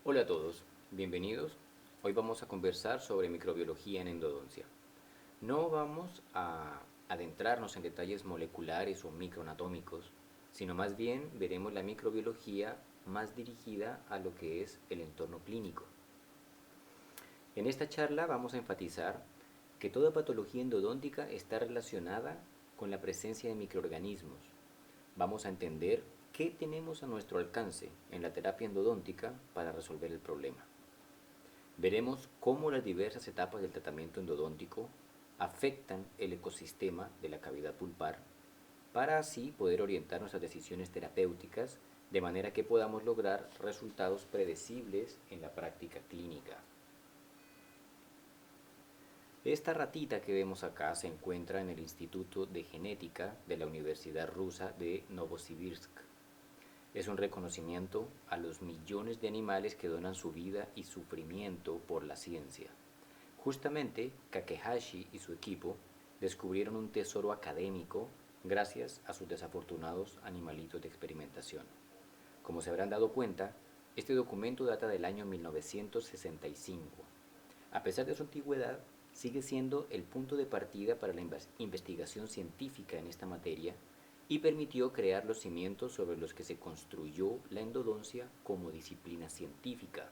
Hola a todos, bienvenidos. Hoy vamos a conversar sobre microbiología en endodoncia. No vamos a adentrarnos en detalles moleculares o microanatómicos, sino más bien veremos la microbiología más dirigida a lo que es el entorno clínico. En esta charla vamos a enfatizar que toda patología endodóntica está relacionada con la presencia de microorganismos. Vamos a entender qué tenemos a nuestro alcance en la terapia endodóntica para resolver el problema. Veremos cómo las diversas etapas del tratamiento endodóntico afectan el ecosistema de la cavidad pulpar para así poder orientar nuestras decisiones terapéuticas de manera que podamos lograr resultados predecibles en la práctica clínica. Esta ratita que vemos acá se encuentra en el Instituto de Genética de la Universidad Rusa de Novosibirsk. Es un reconocimiento a los millones de animales que donan su vida y sufrimiento por la ciencia. Justamente, Kakehashi y su equipo descubrieron un tesoro académico gracias a sus desafortunados animalitos de experimentación. Como se habrán dado cuenta, este documento data del año 1965. A pesar de su antigüedad, sigue siendo el punto de partida para la investigación científica en esta materia y permitió crear los cimientos sobre los que se construyó la endodoncia como disciplina científica.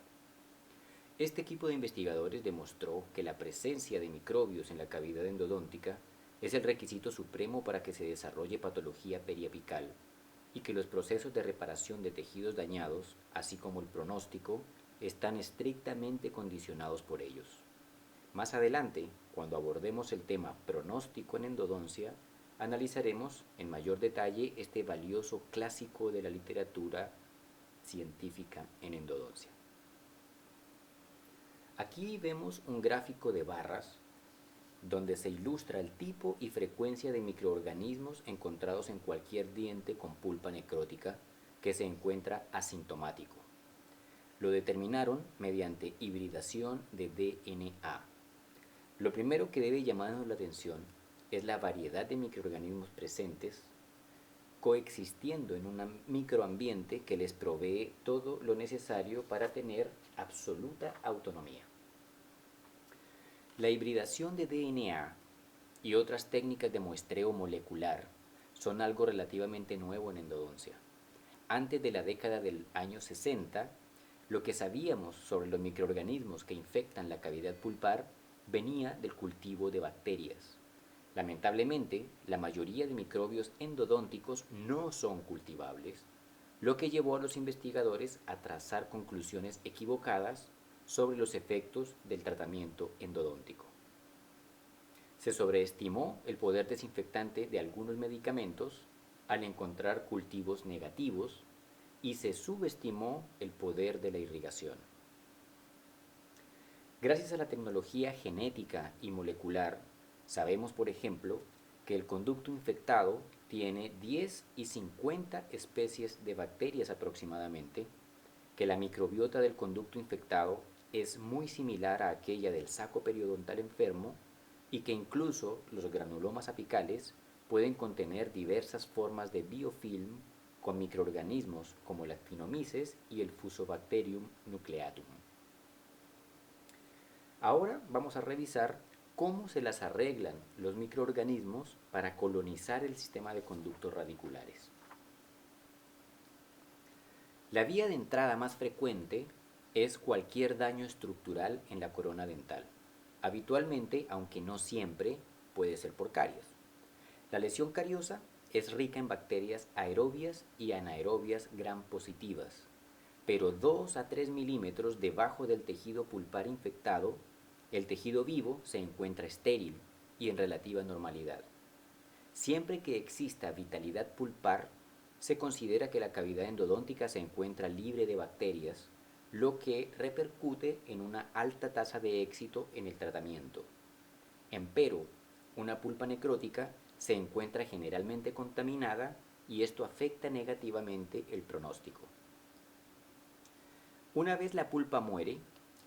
Este equipo de investigadores demostró que la presencia de microbios en la cavidad endodóntica es el requisito supremo para que se desarrolle patología periapical y que los procesos de reparación de tejidos dañados, así como el pronóstico, están estrictamente condicionados por ellos. Más adelante, cuando abordemos el tema pronóstico en endodoncia, analizaremos en mayor detalle este valioso clásico de la literatura científica en endodoncia. Aquí vemos un gráfico de barras donde se ilustra el tipo y frecuencia de microorganismos encontrados en cualquier diente con pulpa necrótica que se encuentra asintomático. Lo determinaron mediante hibridación de DNA. Lo primero que debe llamarnos la atención es la variedad de microorganismos presentes coexistiendo en un microambiente que les provee todo lo necesario para tener absoluta autonomía. La hibridación de DNA y otras técnicas de muestreo molecular son algo relativamente nuevo en endodoncia. Antes de la década del año 60, lo que sabíamos sobre los microorganismos que infectan la cavidad pulpar venía del cultivo de bacterias. Lamentablemente, la mayoría de microbios endodónticos no son cultivables, lo que llevó a los investigadores a trazar conclusiones equivocadas sobre los efectos del tratamiento endodóntico. Se sobreestimó el poder desinfectante de algunos medicamentos al encontrar cultivos negativos y se subestimó el poder de la irrigación. Gracias a la tecnología genética y molecular, sabemos, por ejemplo, que el conducto infectado tiene 10 y 50 especies de bacterias aproximadamente, que la microbiota del conducto infectado es muy similar a aquella del saco periodontal enfermo y que incluso los granulomas apicales pueden contener diversas formas de biofilm con microorganismos como la Actinomyces y el Fusobacterium nucleatum. Ahora vamos a revisar cómo se las arreglan los microorganismos para colonizar el sistema de conductos radiculares. La vía de entrada más frecuente es cualquier daño estructural en la corona dental. Habitualmente, aunque no siempre, puede ser por caries. La lesión cariosa es rica en bacterias aerobias y anaerobias gram positivas, pero 2 a 3 milímetros debajo del tejido pulpar infectado, el tejido vivo se encuentra estéril y en relativa normalidad. Siempre que exista vitalidad pulpar, se considera que la cavidad endodóntica se encuentra libre de bacterias, lo que repercute en una alta tasa de éxito en el tratamiento. Empero, una pulpa necrótica se encuentra generalmente contaminada y esto afecta negativamente el pronóstico. Una vez la pulpa muere,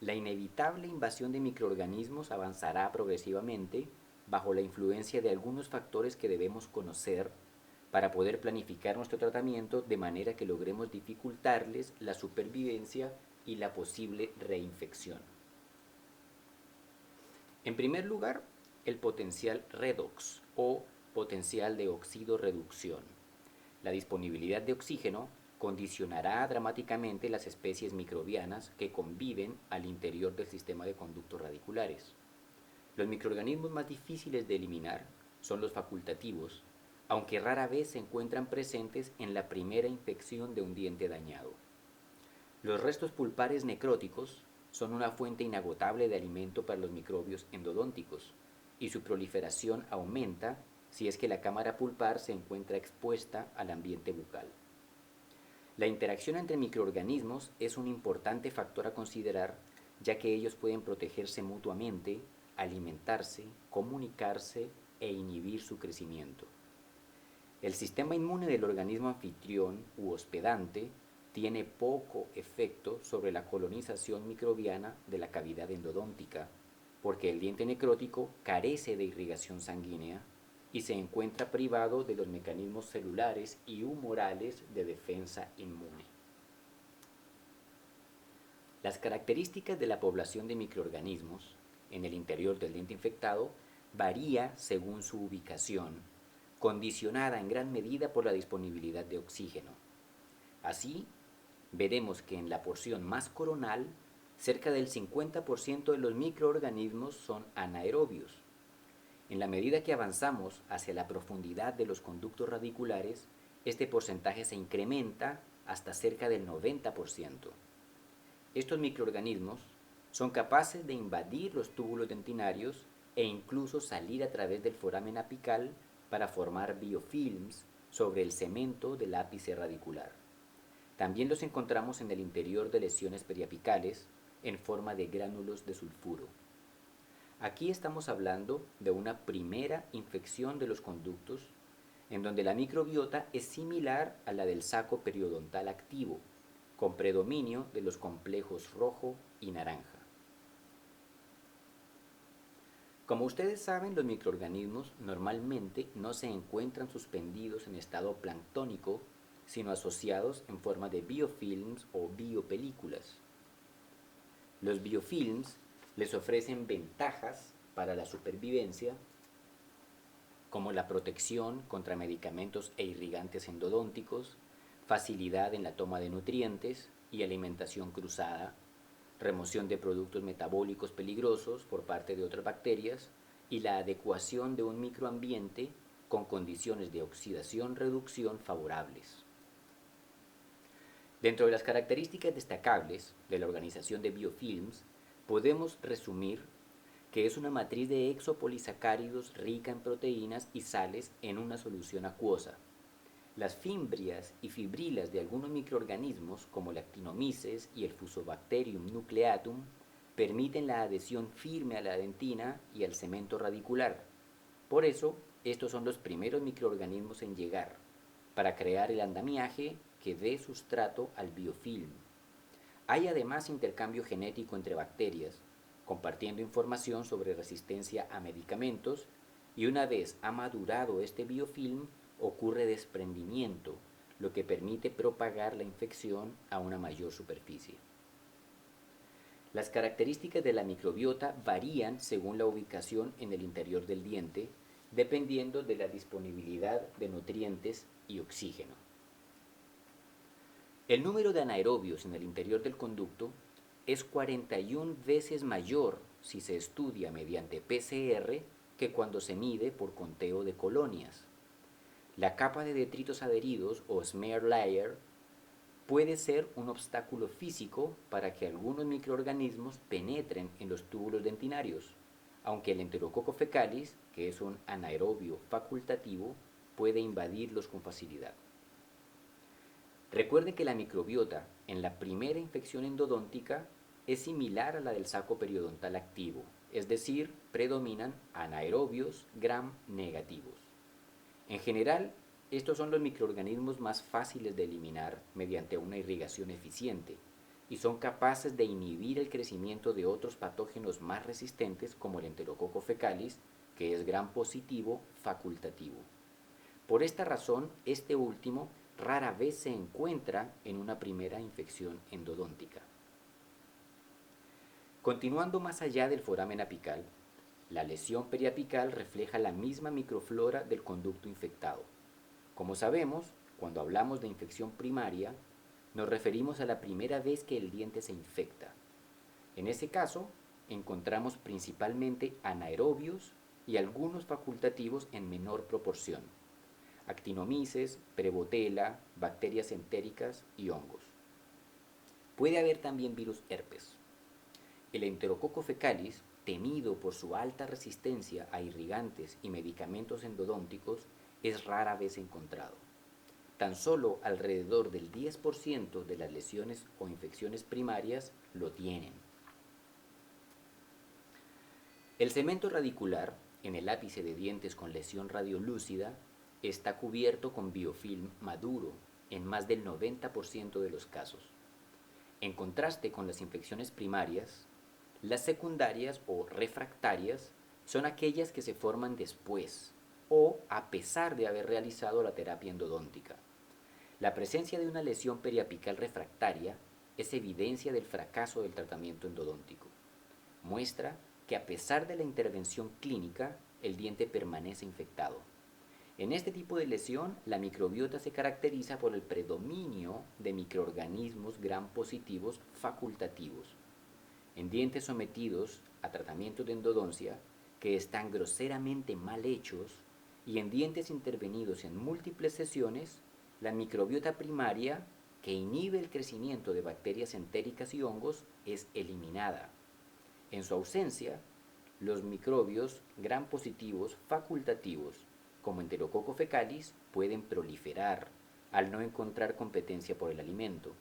la inevitable invasión de microorganismos avanzará progresivamente bajo la influencia de algunos factores que debemos conocer para poder planificar nuestro tratamiento de manera que logremos dificultarles la supervivencia y la posible reinfección. En primer lugar, el potencial redox o potencial de oxidorreducción. La disponibilidad de oxígeno condicionará dramáticamente las especies microbianas que conviven al interior del sistema de conductos radiculares. Los microorganismos más difíciles de eliminar son los facultativos, aunque rara vez se encuentran presentes en la primera infección de un diente dañado. Los restos pulpares necróticos son una fuente inagotable de alimento para los microbios endodónticos, y su proliferación aumenta si es que la cámara pulpar se encuentra expuesta al ambiente bucal. La interacción entre microorganismos es un importante factor a considerar, ya que ellos pueden protegerse mutuamente, alimentarse, comunicarse e inhibir su crecimiento. El sistema inmune del organismo anfitrión u hospedante tiene poco efecto sobre la colonización microbiana de la cavidad endodóntica, porque el diente necrótico carece de irrigación sanguínea y se encuentra privado de los mecanismos celulares y humorales de defensa inmune. Las características de la población de microorganismos en el interior del diente infectado varía según su ubicación, condicionada en gran medida por la disponibilidad de oxígeno. Así, veremos que en la porción más coronal, cerca del 50% de los microorganismos son anaerobios. En la medida que avanzamos hacia la profundidad de los conductos radiculares, este porcentaje se incrementa hasta cerca del 90%. Estos microorganismos son capaces de invadir los túbulos dentinarios e incluso salir a través del foramen apical para formar biofilms sobre el cemento del ápice radicular. También los encontramos en el interior de lesiones periapicales en forma de gránulos de sulfuro. Aquí estamos hablando de una primera infección de los conductos en donde la microbiota es similar a la del saco periodontal activo, con predominio de los complejos rojo y naranja. Como ustedes saben, los microorganismos normalmente no se encuentran suspendidos en estado planctónico, sino asociados en forma de biofilms o biopelículas. Los biofilms les ofrecen ventajas para la supervivencia, como la protección contra medicamentos e irrigantes endodónticos, facilidad en la toma de nutrientes y alimentación cruzada, remoción de productos metabólicos peligrosos por parte de otras bacterias y la adecuación de un microambiente con condiciones de oxidación-reducción favorables. Dentro de las características destacables de la organización de biofilms, podemos resumir que es una matriz de exopolisacáridos rica en proteínas y sales en una solución acuosa. Las fimbrias y fibrilas de algunos microorganismos, como la Actinomyces y el Fusobacterium nucleatum, permiten la adhesión firme a la dentina y al cemento radicular. Por eso, estos son los primeros microorganismos en llegar, para crear el andamiaje que dé sustrato al biofilm. Hay además intercambio genético entre bacterias, compartiendo información sobre resistencia a medicamentos, y una vez ha madurado este biofilm, ocurre desprendimiento, lo que permite propagar la infección a una mayor superficie. Las características de la microbiota varían según la ubicación en el interior del diente, dependiendo de la disponibilidad de nutrientes y oxígeno. El número de anaerobios en el interior del conducto es 41 veces mayor si se estudia mediante PCR que cuando se mide por conteo de colonias. La capa de detritos adheridos o smear layer puede ser un obstáculo físico para que algunos microorganismos penetren en los túbulos dentinarios, aunque el Enterococo fecalis, que es un anaerobio facultativo, puede invadirlos con facilidad. Recuerde que la microbiota en la primera infección endodóntica es similar a la del saco periodontal activo, es decir, predominan anaerobios gram negativos. En general, estos son los microorganismos más fáciles de eliminar mediante una irrigación eficiente y son capaces de inhibir el crecimiento de otros patógenos más resistentes como el Enterococo fecalis, que es gram positivo facultativo. Por esta razón, este último rara vez se encuentra en una primera infección endodóntica. Continuando más allá del foramen apical, la lesión periapical refleja la misma microflora del conducto infectado. Como sabemos, cuando hablamos de infección primaria, nos referimos a la primera vez que el diente se infecta. En ese caso, encontramos principalmente anaerobios y algunos facultativos en menor proporción, actinomices, prebotela, bacterias entéricas y hongos. Puede haber también virus herpes. El Enterococo fecalis, temido por su alta resistencia a irrigantes y medicamentos endodónticos, es rara vez encontrado. Tan solo alrededor del 10% de las lesiones o infecciones primarias lo tienen. El cemento radicular, en el ápice de dientes con lesión radiolúcida, está cubierto con biofilm maduro en más del 90% de los casos. En contraste con las infecciones primarias, las secundarias o refractarias son aquellas que se forman después o a pesar de haber realizado la terapia endodóntica. La presencia de una lesión periapical refractaria es evidencia del fracaso del tratamiento endodóntico. Muestra que a pesar de la intervención clínica, el diente permanece infectado. En este tipo de lesión, la microbiota se caracteriza por el predominio de microorganismos gram positivos facultativos. En dientes sometidos a tratamiento de endodoncia, que están groseramente mal hechos, y en dientes intervenidos en múltiples sesiones, la microbiota primaria, que inhibe el crecimiento de bacterias entéricas y hongos, es eliminada. En su ausencia, los microbios gram positivos facultativos, como Enterococo fecalis, pueden proliferar al no encontrar competencia por el alimento.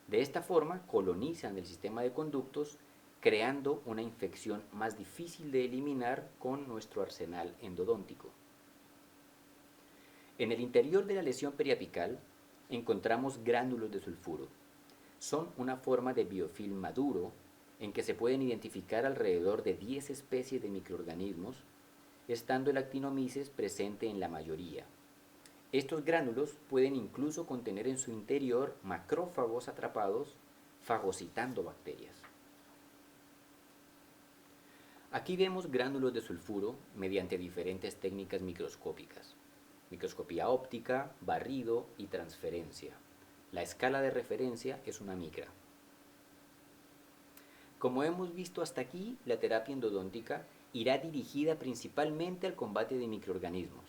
De esta forma, colonizan el sistema de conductos, creando una infección más difícil de eliminar con nuestro arsenal endodóntico. En el interior de la lesión periapical encontramos gránulos de sulfuro. Son una forma de biofilm maduro en que se pueden identificar alrededor de 10 especies de microorganismos, estando el actinomices presente en la mayoría. Estos gránulos pueden incluso contener en su interior macrófagos atrapados fagocitando bacterias. Aquí vemos gránulos de sulfuro mediante diferentes técnicas microscópicas: microscopía óptica, barrido y transferencia. La escala de referencia es una micra. Como hemos visto hasta aquí, la terapia endodóntica irá dirigida principalmente al combate de microorganismos.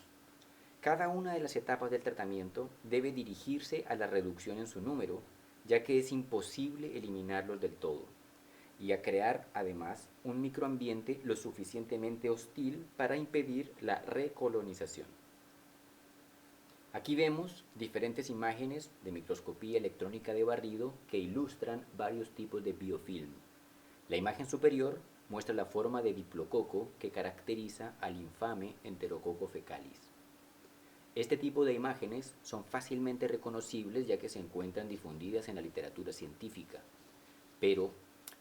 Cada una de las etapas del tratamiento debe dirigirse a la reducción en su número, ya que es imposible eliminarlos del todo, y a crear además un microambiente lo suficientemente hostil para impedir la recolonización. Aquí vemos diferentes imágenes de microscopía electrónica de barrido que ilustran varios tipos de biofilm. La imagen superior muestra la forma de diplococo que caracteriza al infame Enterococo fecalis. Este tipo de imágenes son fácilmente reconocibles ya que se encuentran difundidas en la literatura científica, pero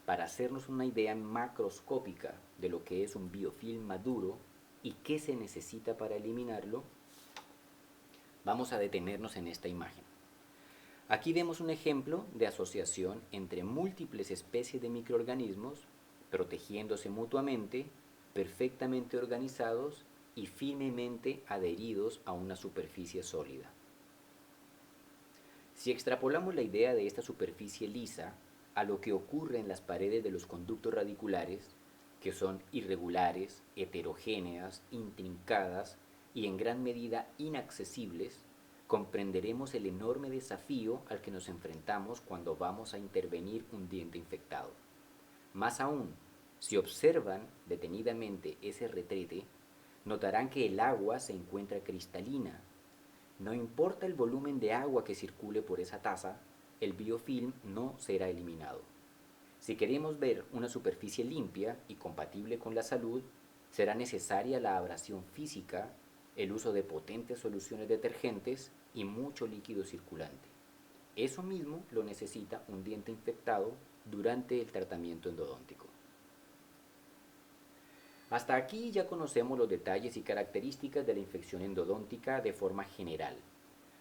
para hacernos una idea macroscópica de lo que es un biofilm maduro y qué se necesita para eliminarlo, vamos a detenernos en esta imagen. Aquí vemos un ejemplo de asociación entre múltiples especies de microorganismos protegiéndose mutuamente, perfectamente organizados y firmemente adheridos a una superficie sólida. Si extrapolamos la idea de esta superficie lisa a lo que ocurre en las paredes de los conductos radiculares, que son irregulares, heterogéneas, intrincadas y en gran medida inaccesibles, comprenderemos el enorme desafío al que nos enfrentamos cuando vamos a intervenir un diente infectado. Más aún, si observan detenidamente ese retrete, notarán que el agua se encuentra cristalina. No importa el volumen de agua que circule por esa taza, el biofilm no será eliminado. Si queremos ver una superficie limpia y compatible con la salud, será necesaria la abrasión física, el uso de potentes soluciones detergentes y mucho líquido circulante. Eso mismo lo necesita un diente infectado durante el tratamiento endodóntico. Hasta aquí ya conocemos los detalles y características de la infección endodóntica de forma general.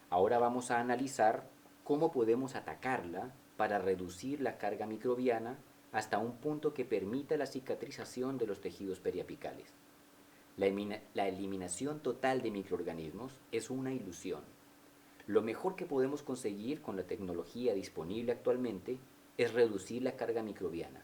Ahora vamos a analizar cómo podemos atacarla para reducir la carga microbiana hasta un punto que permita la cicatrización de los tejidos periapicales. La eliminación total de microorganismos es una ilusión. Lo mejor que podemos conseguir con la tecnología disponible actualmente es reducir la carga microbiana.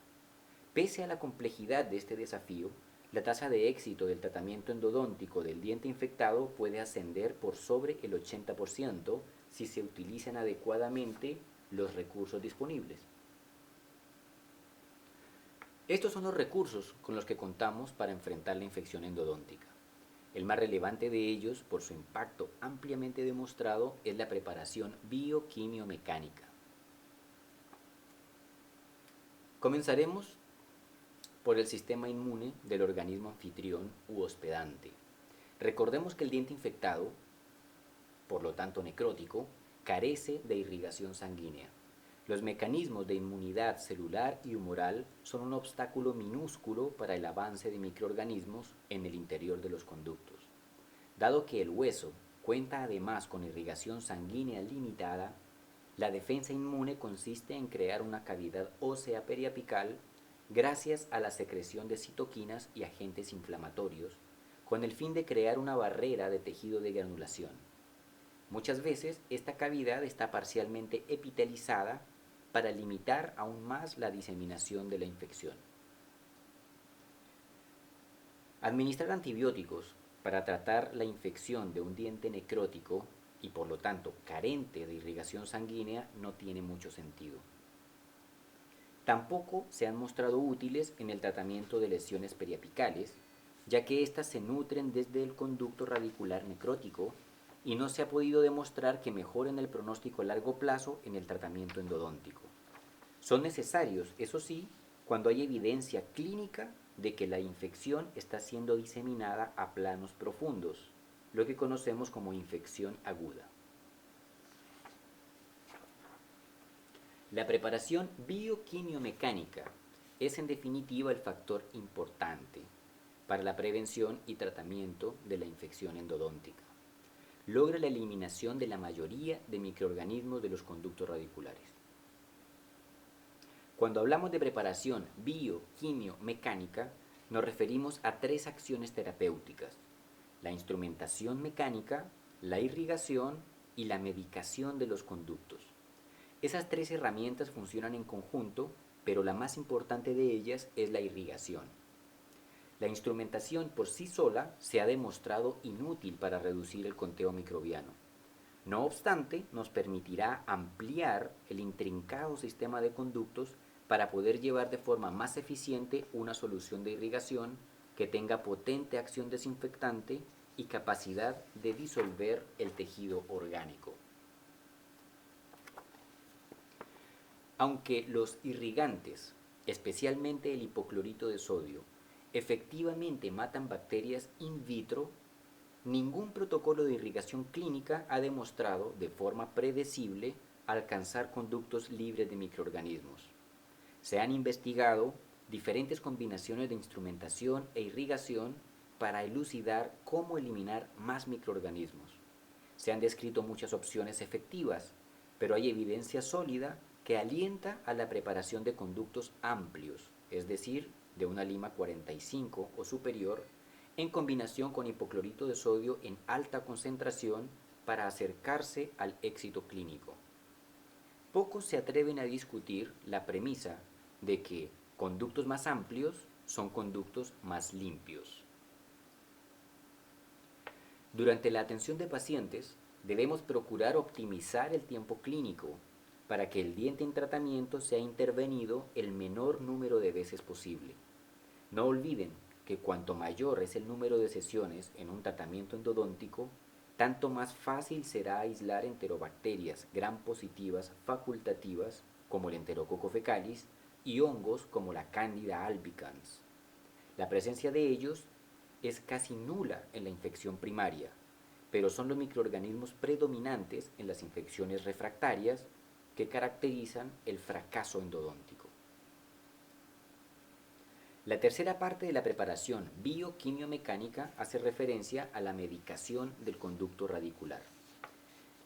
Pese a la complejidad de este desafío, la tasa de éxito del tratamiento endodóntico del diente infectado puede ascender por sobre el 80% si se utilizan adecuadamente los recursos disponibles. Estos son los recursos con los que contamos para enfrentar la infección endodóntica. El más relevante de ellos, por su impacto ampliamente demostrado, es la preparación bioquimiomecánica. Comenzaremos por el sistema inmune del organismo anfitrión u hospedante. Recordemos que el diente infectado, por lo tanto necrótico, carece de irrigación sanguínea. Los mecanismos de inmunidad celular y humoral son un obstáculo minúsculo para el avance de microorganismos en el interior de los conductos. Dado que el hueso cuenta además con irrigación sanguínea limitada, la defensa inmune consiste en crear una cavidad ósea periapical gracias a la secreción de citoquinas y agentes inflamatorios, con el fin de crear una barrera de tejido de granulación. Muchas veces esta cavidad está parcialmente epitelizada para limitar aún más la diseminación de la infección. Administrar antibióticos para tratar la infección de un diente necrótico y por lo tanto carente de irrigación sanguínea no tiene mucho sentido. Tampoco se han mostrado útiles en el tratamiento de lesiones periapicales, ya que éstas se nutren desde el conducto radicular necrótico y no se ha podido demostrar que mejoren el pronóstico a largo plazo en el tratamiento endodóntico. Son necesarios, eso sí, cuando hay evidencia clínica de que la infección está siendo diseminada a planos profundos, lo que conocemos como infección aguda. La preparación bioquimiomecánica es en definitiva el factor importante para la prevención y tratamiento de la infección endodóntica. Logra la eliminación de la mayoría de microorganismos de los conductos radiculares. Cuando hablamos de preparación bioquimiomecánica, nos referimos a tres acciones terapéuticas: la instrumentación mecánica, la irrigación y la medicación de los conductos. Esas tres herramientas funcionan en conjunto, pero la más importante de ellas es la irrigación. La instrumentación por sí sola se ha demostrado inútil para reducir el conteo microbiano. No obstante, nos permitirá ampliar el intrincado sistema de conductos para poder llevar de forma más eficiente una solución de irrigación que tenga potente acción desinfectante y capacidad de disolver el tejido orgánico. Aunque los irrigantes, especialmente el hipoclorito de sodio, efectivamente matan bacterias in vitro, ningún protocolo de irrigación clínica ha demostrado de forma predecible alcanzar conductos libres de microorganismos. Se han investigado diferentes combinaciones de instrumentación e irrigación para elucidar cómo eliminar más microorganismos. Se han descrito muchas opciones efectivas, pero hay evidencia sólida que alienta a la preparación de conductos amplios, es decir, de una lima 45 o superior, en combinación con hipoclorito de sodio en alta concentración para acercarse al éxito clínico. Pocos se atreven a discutir la premisa de que conductos más amplios son conductos más limpios. Durante la atención de pacientes, debemos procurar optimizar el tiempo clínico para que el diente en tratamiento sea intervenido el menor número de veces posible. No olviden que cuanto mayor es el número de sesiones en un tratamiento endodóntico, tanto más fácil será aislar enterobacterias gram positivas facultativas como el Enterococo fecalis y hongos como la Candida albicans. La presencia de ellos es casi nula en la infección primaria, pero son los microorganismos predominantes en las infecciones refractarias que caracterizan el fracaso endodóntico. La tercera parte de la preparación bioquimiomecánica hace referencia a la medicación del conducto radicular.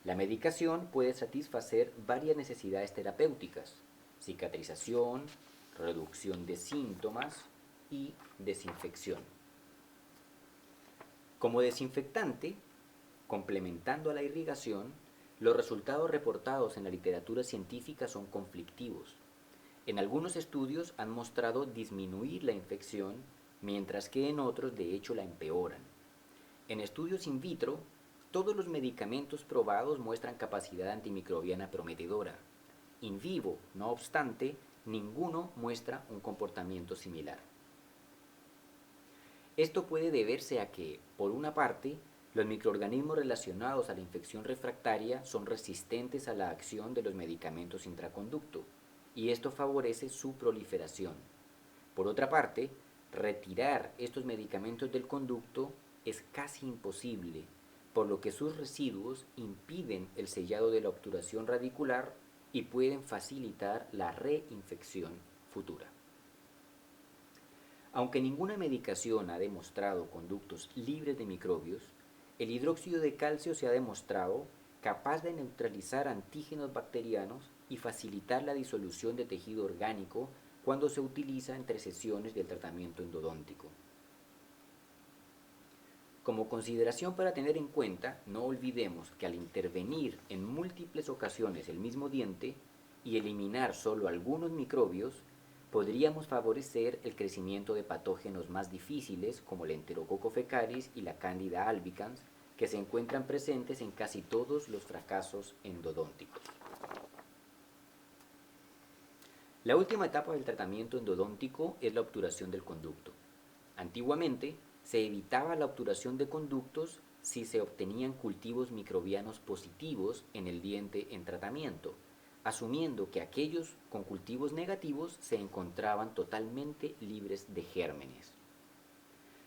La medicación puede satisfacer varias necesidades terapéuticas: cicatrización, reducción de síntomas y desinfección. Como desinfectante, complementando a la irrigación, los resultados reportados en la literatura científica son conflictivos. En algunos estudios han mostrado disminuir la infección, mientras que en otros de hecho la empeoran. En estudios in vitro, todos los medicamentos probados muestran capacidad antimicrobiana prometedora. In vivo, no obstante, ninguno muestra un comportamiento similar. Esto puede deberse a que, por una parte, los microorganismos relacionados a la infección refractaria son resistentes a la acción de los medicamentos intraconducto, y esto favorece su proliferación. Por otra parte, retirar estos medicamentos del conducto es casi imposible, por lo que sus residuos impiden el sellado de la obturación radicular y pueden facilitar la reinfección futura. Aunque ninguna medicación ha demostrado conductos libres de microbios, el hidróxido de calcio se ha demostrado capaz de neutralizar antígenos bacterianos y facilitar la disolución de tejido orgánico cuando se utiliza entre sesiones del tratamiento endodóntico. Como consideración para tener en cuenta, no olvidemos que al intervenir en múltiples ocasiones el mismo diente y eliminar solo algunos microbios, podríamos favorecer el crecimiento de patógenos más difíciles como el Enterococo fecalis y la Candida albicans, que se encuentran presentes en casi todos los fracasos endodónticos. La última etapa del tratamiento endodóntico es la obturación del conducto. Antiguamente, se evitaba la obturación de conductos si se obtenían cultivos microbianos positivos en el diente en tratamiento, asumiendo que aquellos con cultivos negativos se encontraban totalmente libres de gérmenes.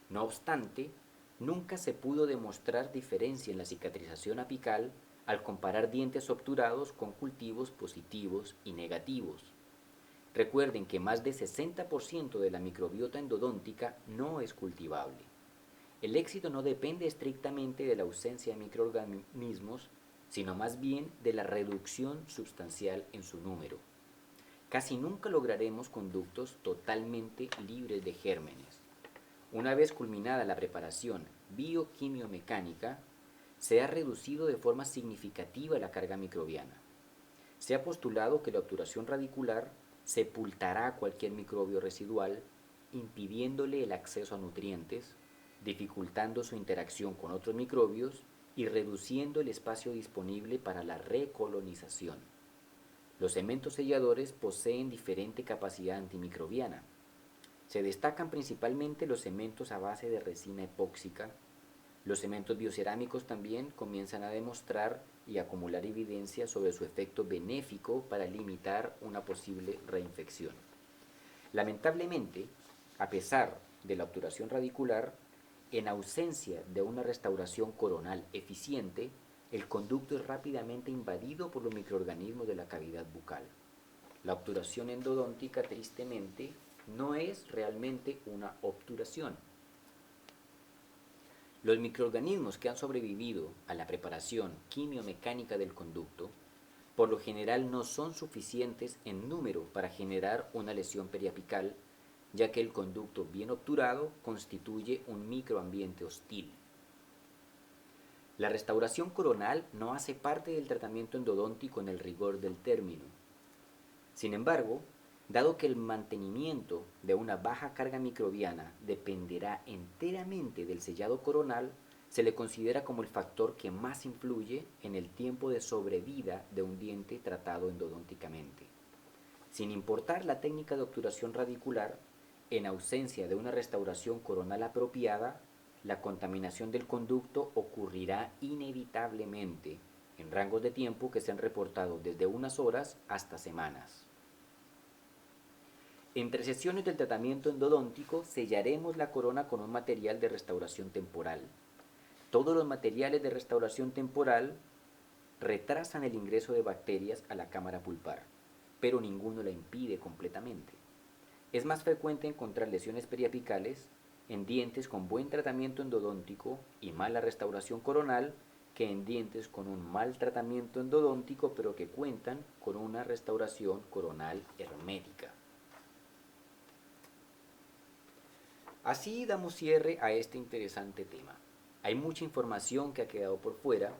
No obstante, nunca se pudo demostrar diferencia en la cicatrización apical al comparar dientes obturados con cultivos positivos y negativos. Recuerden que más del 60% de la microbiota endodóntica no es cultivable. El éxito no depende estrictamente de la ausencia de microorganismos, sino más bien de la reducción sustancial en su número. Casi nunca lograremos conductos totalmente libres de gérmenes. Una vez culminada la preparación bioquimiomecánica, se ha reducido de forma significativa la carga microbiana. Se ha postulado que la obturación radicular sepultará cualquier microbio residual, impidiéndole el acceso a nutrientes, dificultando su interacción con otros microbios y reduciendo el espacio disponible para la recolonización. Los cementos selladores poseen diferente capacidad antimicrobiana. Se destacan principalmente los cementos a base de resina epóxica. Los cementos biocerámicos también comienzan a demostrar y acumular evidencia sobre su efecto benéfico para limitar una posible reinfección. Lamentablemente, a pesar de la obturación radicular, en ausencia de una restauración coronal eficiente, el conducto es rápidamente invadido por los microorganismos de la cavidad bucal. La obturación endodóntica, tristemente, no es realmente una obturación. Los microorganismos que han sobrevivido a la preparación quimiomecánica del conducto, por lo general no son suficientes en número para generar una lesión periapical, ya que el conducto bien obturado constituye un microambiente hostil. La restauración coronal no hace parte del tratamiento endodóntico en el rigor del término. Sin embargo, dado que el mantenimiento de una baja carga microbiana dependerá enteramente del sellado coronal, se le considera como el factor que más influye en el tiempo de sobrevida de un diente tratado endodónticamente. Sin importar la técnica de obturación radicular, en ausencia de una restauración coronal apropiada, la contaminación del conducto ocurrirá inevitablemente en rangos de tiempo que se han reportado desde unas horas hasta semanas. Entre sesiones del tratamiento endodóntico sellaremos la corona con un material de restauración temporal. Todos los materiales de restauración temporal retrasan el ingreso de bacterias a la cámara pulpar, pero ninguno la impide completamente. Es más frecuente encontrar lesiones periapicales en dientes con buen tratamiento endodóntico y mala restauración coronal que en dientes con un mal tratamiento endodóntico pero que cuentan con una restauración coronal hermética. Así damos cierre a este interesante tema. Hay mucha información que ha quedado por fuera,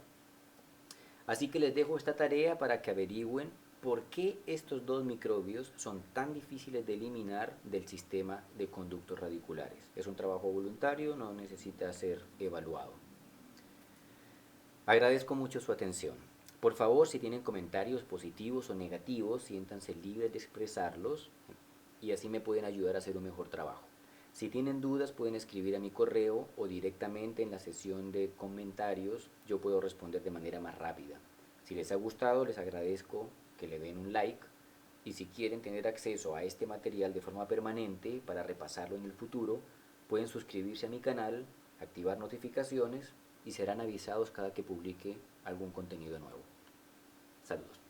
así que les dejo esta tarea para que averigüen por qué estos dos microbios son tan difíciles de eliminar del sistema de conductos radiculares. Es un trabajo voluntario, no necesita ser evaluado. Agradezco mucho su atención. Por favor, si tienen comentarios positivos o negativos, siéntanse libres de expresarlos y así me pueden ayudar a hacer un mejor trabajo. Si tienen dudas, pueden escribir a mi correo o directamente en la sesión de comentarios, yo puedo responder de manera más rápida. Si les ha gustado, les agradezco que le den un like y si quieren tener acceso a este material de forma permanente para repasarlo en el futuro, pueden suscribirse a mi canal, activar notificaciones y serán avisados cada que publique algún contenido nuevo. Saludos.